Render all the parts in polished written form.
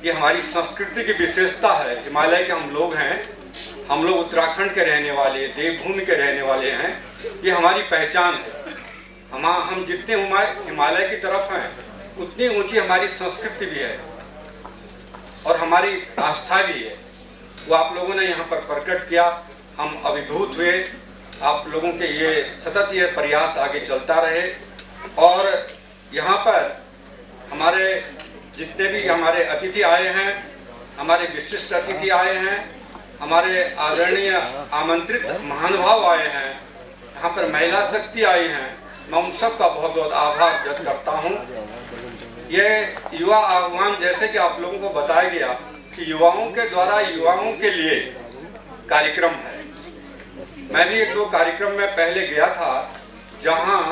ये हमारी संस्कृति की विशेषता है। हिमालय के हम लोग हैं, हम लोग उत्तराखंड के रहने वाले, देवभूमि के रहने वाले हैं, ये हमारी पहचान है। हम जितने हिमालय की तरफ हैं उतनी ऊंची हमारी संस्कृति भी है और हमारी आस्था भी है। वो आप लोगों ने यहाँ पर प्रकट किया, हम अभिभूत हुए। आप लोगों के ये सतत ये प्रयास आगे चलता रहे और यहाँ पर हमारे जितने भी हमारे अतिथि आए हैं, हमारे विशिष्ट अतिथि आए हैं, हमारे आदरणीय आमंत्रित महानुभाव आए हैं, यहाँ पर महिला शक्ति आई हैं, मैं उन सब का बहुत बहुत आभार व्यक्त करता हूँ। ये युवा आह्वान, जैसे कि आप लोगों को बताया गया कि युवाओं के द्वारा युवाओं के लिए कार्यक्रम है। मैं भी 1-2 कार्यक्रम में पहले गया था जहाँ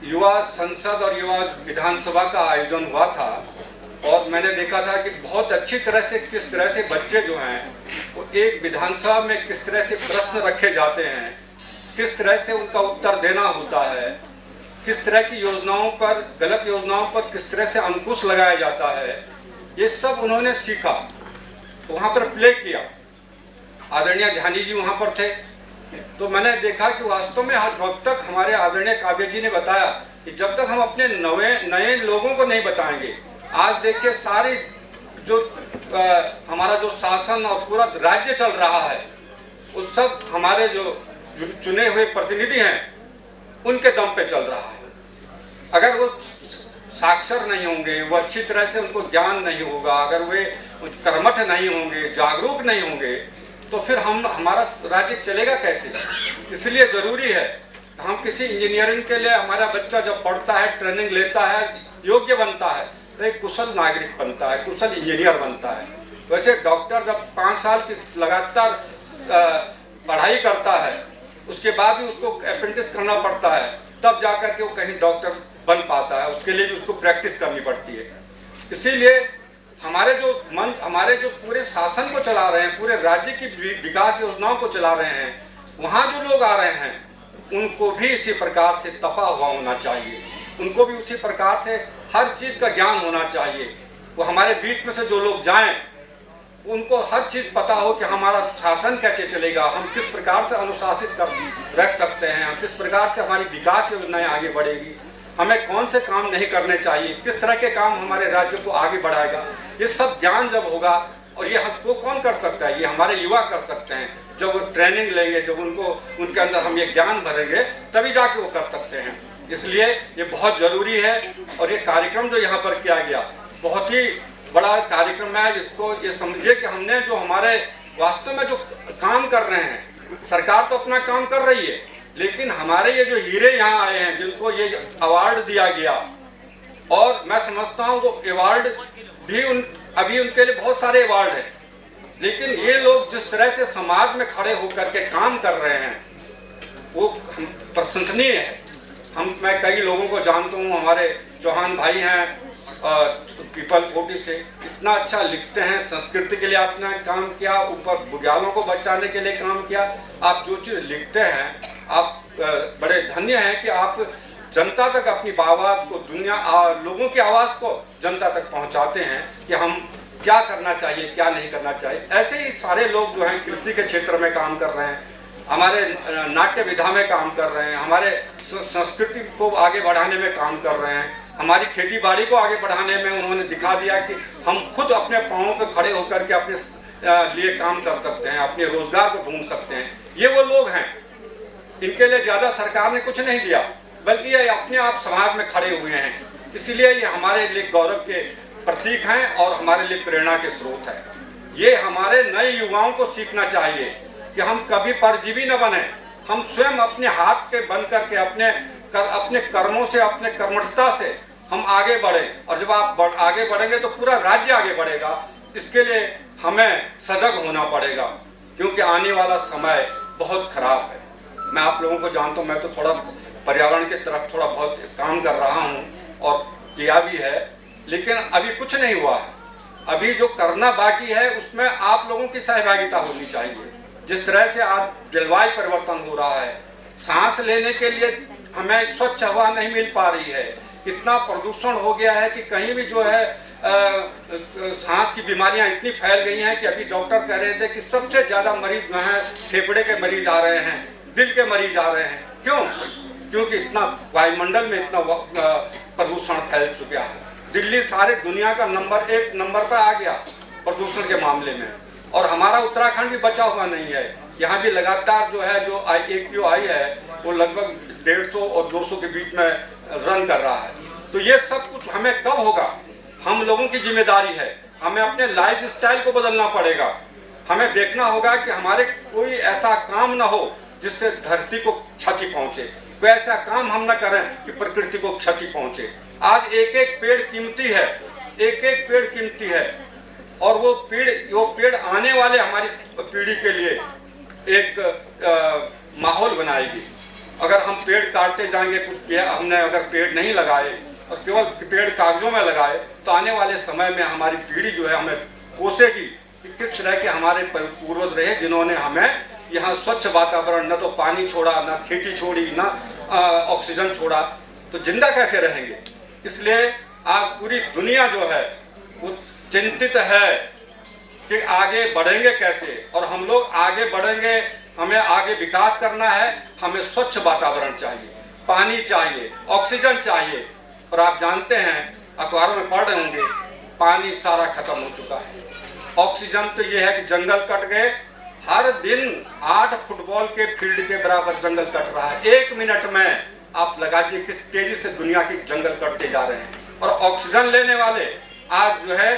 युवा संसद और युवा विधानसभा का आयोजन हुआ था और मैंने देखा था कि बहुत अच्छी तरह से किस तरह से बच्चे जो हैं वो एक विधानसभा में किस तरह से प्रश्न रखे जाते हैं, किस तरह से उनका उत्तर देना होता है, किस तरह की योजनाओं पर, गलत योजनाओं पर किस तरह से अंकुश लगाया जाता है, ये सब उन्होंने सीखा, वहाँ पर प्ले किया। आदरणीय ध्यानी जी वहाँ पर थे, तो मैंने देखा कि वास्तव में अब तक हमारे आदरणीय काव्य जी ने बताया कि जब तक हम अपने नए लोगों को नहीं बताएंगे, आज देखिए सारी जो हमारा जो शासन और पूरा राज्य चल रहा है, उस सब हमारे जो चुने हुए प्रतिनिधि हैं उनके दम पे चल रहा है। अगर वो साक्षर नहीं होंगे, वो अच्छी तरह से उनको ज्ञान नहीं होगा, अगर वे कर्मठ नहीं होंगे, जागरूक नहीं होंगे, तो फिर हमारा राज्य चलेगा कैसे। इसलिए ज़रूरी है हम किसी इंजीनियरिंग के लिए, हमारा बच्चा जब पढ़ता है, ट्रेनिंग लेता है, योग्य बनता है तो एक कुशल नागरिक बनता है, कुशल इंजीनियर बनता है। वैसे डॉक्टर जब 5 साल की लगातार पढ़ाई करता है, उसके बाद भी उसको अप्रेंटिस करना पड़ता है, तब जाकर के वो कहीं डॉक्टर बन पाता है, उसके लिए भी उसको प्रैक्टिस करनी पड़ती है। इसीलिए हमारे जो पूरे शासन को चला रहे हैं, पूरे राज्य की विकास योजनाओं को चला रहे हैं, वहाँ जो लोग आ रहे हैं उनको भी इसी प्रकार से तपा हुआ होना चाहिए, उनको भी उसी प्रकार से हर चीज़ का ज्ञान होना चाहिए। वो हमारे बीच में से जो लोग जाएं उनको हर चीज़ पता हो कि हमारा शासन कैसे चलेगा, हम किस प्रकार से अनुशासित कर रख सकते हैं, हम किस प्रकार से हमारी विकास योजनाएं आगे बढ़ेगी, हमें कौन से काम नहीं करने चाहिए, किस तरह के काम हमारे राज्य को आगे बढ़ाएगा। ये सब ज्ञान जब होगा, और ये हमको कौन कर सकता है, ये हमारे युवा कर सकते हैं। जब वो ट्रेनिंग लेंगे, जब उनके अंदर हम ये ज्ञान भरेंगे, तभी जाके वो कर सकते हैं। इसलिए ये बहुत ज़रूरी है और ये कार्यक्रम जो यहाँ पर किया गया बहुत ही बड़ा कार्यक्रम है। जिसको ये समझिए कि हमने जो हमारे वास्तव में जो काम कर रहे हैं, सरकार तो अपना काम कर रही है, लेकिन हमारे ये जो हीरे यहाँ आए हैं जिनको ये अवार्ड दिया गया, और मैं समझता हूँ वो अवार्ड भी अभी उनके लिए बहुत सारे अवार्ड हैं, लेकिन ये लोग जिस तरह से समाज में खड़े होकर के काम कर रहे हैं वो प्रशंसनीय है। मैं कई लोगों को जानता हूँ, हमारे चौहान भाई हैं पीपल कोटी से, इतना अच्छा लिखते हैं, संस्कृति के लिए आपने काम किया, ऊपर बुग्यालों को बचाने के लिए काम किया। आप जो चीज़ लिखते हैं, आप बड़े धन्य हैं कि आप जनता तक अपनी आवाज़ को, लोगों की आवाज़ को जनता तक पहुंचाते हैं कि हम क्या करना चाहिए, क्या नहीं करना चाहिए। ऐसे ही सारे लोग जो हैं कृषि के क्षेत्र में काम कर रहे हैं, हमारे नाट्य विधा में काम कर रहे हैं, हमारे संस्कृति को आगे बढ़ाने में काम कर रहे हैं, हमारी खेती बाड़ी को आगे बढ़ाने में उन्होंने दिखा दिया कि हम खुद अपने पाँव पे खड़े होकर के अपने लिए काम कर सकते हैं, अपने रोजगार को ढूंढ सकते हैं। ये वो लोग हैं, इनके लिए ज़्यादा सरकार ने कुछ नहीं दिया, बल्कि ये अपने आप समाज में खड़े हुए हैं। इसीलिए ये हमारे लिए गौरव के प्रतीक हैं और हमारे लिए प्रेरणा के स्रोत हैं। ये हमारे नए युवाओं को सीखना चाहिए कि हम कभी परजीवी न बने, हम स्वयं अपने हाथ के बन करके अपने कर्मों से, अपने कर्मठता से हम आगे बढ़ें, और जब आप आगे बढ़ेंगे तो पूरा राज्य आगे बढ़ेगा। इसके लिए हमें सजग होना पड़ेगा, क्योंकि आने वाला समय बहुत खराब है। मैं आप लोगों को जानता हूँ, मैं तो थोड़ा पर्यावरण की तरफ थोड़ा बहुत काम कर रहा हूँ और किया भी है, लेकिन अभी कुछ नहीं हुआ है। अभी जो करना बाकी है उसमें आप लोगों की सहभागिता होनी चाहिए। जिस तरह से आज जलवायु परिवर्तन हो रहा है, सांस लेने के लिए हमें स्वच्छ हवा नहीं मिल पा रही है, इतना प्रदूषण हो गया है कि कहीं भी जो है सांस की बीमारियां इतनी फैल गई हैं कि अभी डॉक्टर कह रहे थे कि सबसे ज़्यादा मरीज जो हैं फेफड़े के मरीज आ रहे हैं, दिल के मरीज आ रहे हैं। क्यों? क्योंकि इतना वायुमंडल में इतना प्रदूषण फैल चुका है। दिल्ली सारे दुनिया का नंबर 1 पर आ गया प्रदूषण के मामले में, और हमारा उत्तराखंड भी बचा हुआ नहीं है। यहाँ भी लगातार जो है जो AQI है वो लगभग 150 और 200 के बीच में रन कर रहा है। तो ये सब कुछ हमें कब होगा? हम लोगों की जिम्मेदारी है। हमें अपने लाइफ स्टाइल को बदलना पड़ेगा। हमें देखना होगा कि हमारे कोई ऐसा काम ना हो जिससे धरती को क्षति पहुंचे, कोई ऐसा काम हम ना करें कि प्रकृति को क्षति पहुंचे। आज एक पेड़ कीमती है, एक पेड़ कीमती है, और वो पेड़ आने वाले हमारी पीढ़ी के लिए एक माहौल बनाएगी। अगर हम पेड़ काटते जाएंगे, कुछ किया हमने अगर पेड़ नहीं लगाए और केवल पेड़ कागजों में लगाए, तो आने वाले समय में हमारी पीढ़ी जो है हमें कोसेगी कि किस तरह के हमारे पूर्वज रहे जिन्होंने हमें यहाँ स्वच्छ वातावरण, न तो पानी छोड़ा, न खेती छोड़ी, न ऑक्सीजन छोड़ा, तो जिंदा कैसे रहेंगे? इसलिए आज पूरी दुनिया जो है वो चिंतित है कि आगे बढ़ेंगे कैसे, और हम लोग आगे बढ़ेंगे। हमें आगे विकास करना है। हमें स्वच्छ वातावरण चाहिए, पानी चाहिए, ऑक्सीजन चाहिए। और आप जानते हैं, अखबारों में पढ़ रहे होंगे, पानी सारा खत्म हो चुका है। ऑक्सीजन तो ये है कि जंगल कट गए। हर दिन 8 फुटबॉल के फील्ड के बराबर जंगल कट रहा है। 1 मिनट में आप लगाइए किस तेजी से दुनिया के जंगल कटते जा रहे हैं। और ऑक्सीजन लेने वाले आज जो है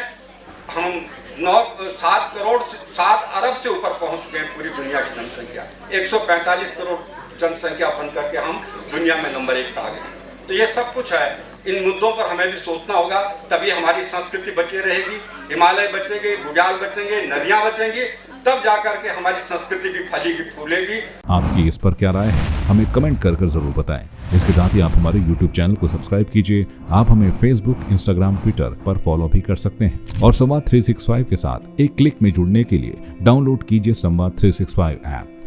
हम 7 अरब से ऊपर पहुंच चुके हैं पूरी दुनिया की जनसंख्या। 145 करोड़ जनसंख्या बन करके हम दुनिया में नंबर 1 पे आ गए। तो ये सब कुछ है। इन मुद्दों पर हमें भी सोचना होगा, तभी हमारी संस्कृति बची रहेगी, हिमालय बचेंगे, बुग्याल बचेंगे, नदियां बचेंगी, तब जाकर के हमारी संस्कृति भी फलेगी फूलेगी। आपकी इस पर क्या राय है, हमें कमेंट कर जरूर बताएं। इसके साथ ही आप हमारे YouTube चैनल को सब्सक्राइब कीजिए। आप हमें Facebook, Instagram, Twitter पर फॉलो भी कर सकते हैं। और संवाद 365 के साथ एक क्लिक में जुड़ने के लिए डाउनलोड कीजिए संवाद 365 ऐप।